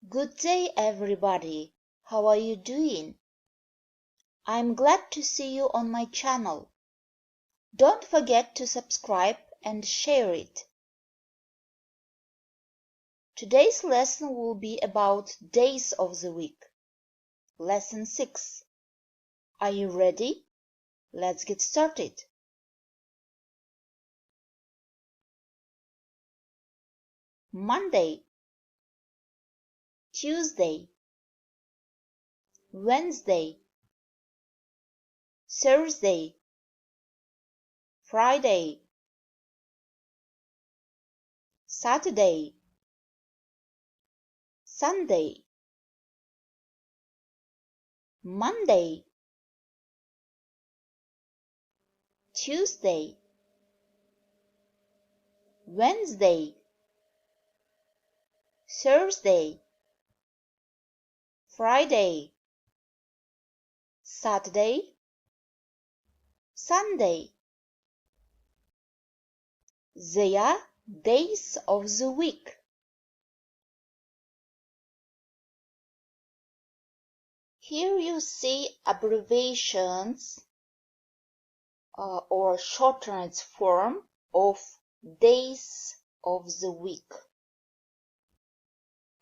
Good day, everybody. How are you doing? I'm glad to see you on my channel. Don't forget to subscribe and share it. Today's lesson will be about days of the week. Lesson 6. Are you ready? Let's get started. Monday, Tuesday, Wednesday, Thursday, Friday, Saturday, Sunday, Monday, Tuesday, Wednesday, Thursday, Friday, Saturday, Sunday. They are days of the week. Here you see abbreviations or shortened form of days of the week.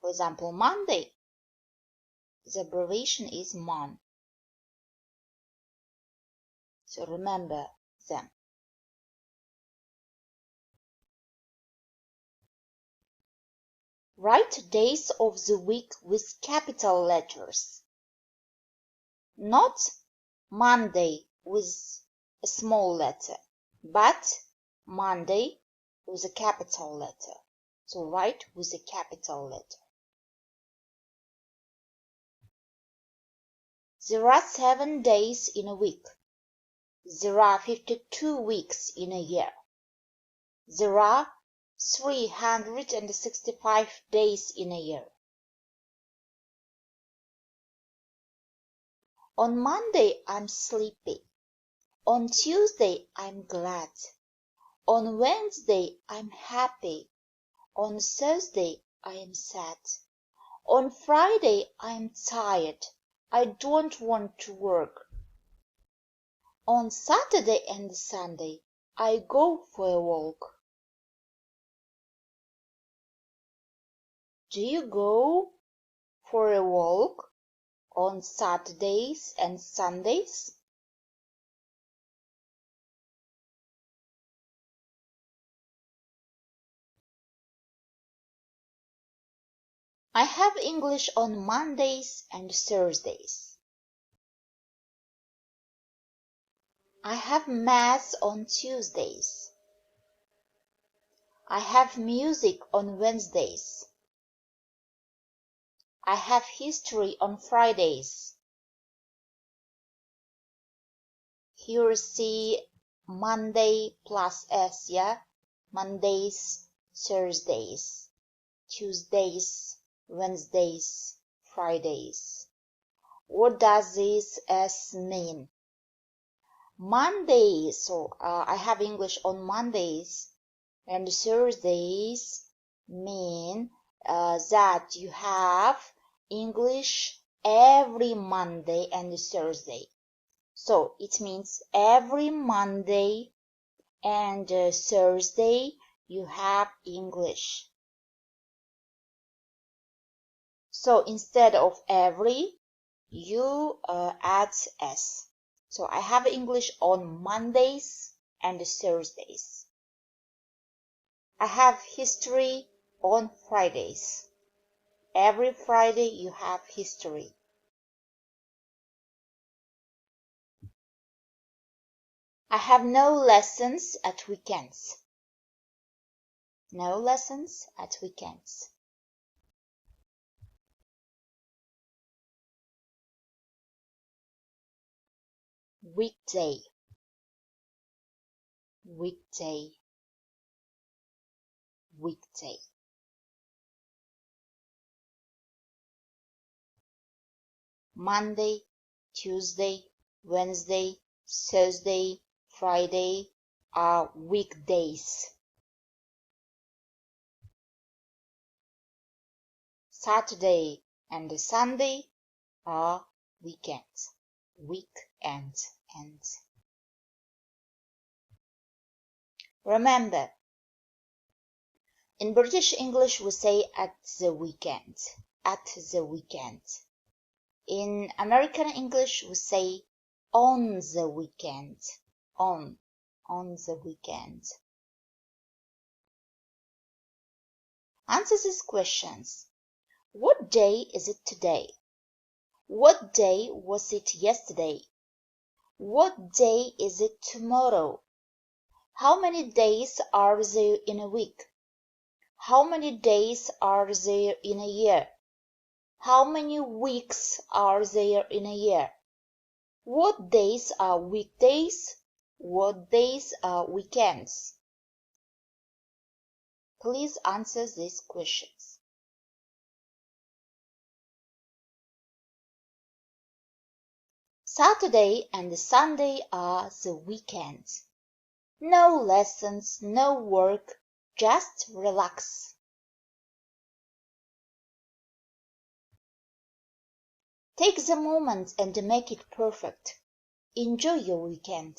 For example, Monday, the abbreviation is MON. So remember them. Write days of the week with capital letters. Not Monday with a small letter, but Monday with a capital letter. So write with a capital letter. There are 7 days in a week. There are 52 weeks in a year. There are 365 days in a year. On Monday, I'm sleepy. On Tuesday, I'm glad. On Wednesday, I'm happy. On Thursday, I am sad. On Friday, I'm tired. I don't want to work. On Saturday and Sunday, I go for a walk. Do you go for a walk on Saturdays and Sundays? I have English on Mondays and Thursdays. I have math on Tuesdays. I have music on Wednesdays. I have history on Fridays. Here you see Monday plus S, yeah? Mondays, Thursdays, Tuesdays, Wednesdays, Fridays. What does this S mean? Mondays, so I have English on Mondays and Thursdays mean that you have English every Monday and Thursday. So it means every Monday and Thursday you have English. So instead of every, you add S. So I have English on Mondays and Thursdays. I have history on Fridays. Every Friday you have history. I have no lessons at weekends. No lessons at weekends. Weekday, weekday, weekday. Monday, Tuesday, Wednesday, Thursday, Friday are weekdays. Saturday and Sunday are weekends. Weekend. Remember, in British English we say at the weekend. At the weekend. In American English we say on the weekend. On the weekend. Answer these questions. What day is it today? What day was it yesterday? What day is it tomorrow? How many days are there in a week? How many days are there in a year? How many weeks are there in a year? What days are weekdays? What days are weekends? Please answer these questions. Saturday and Sunday are the weekend. No lessons, no work, just relax. Take the moment and make it perfect. Enjoy your weekend.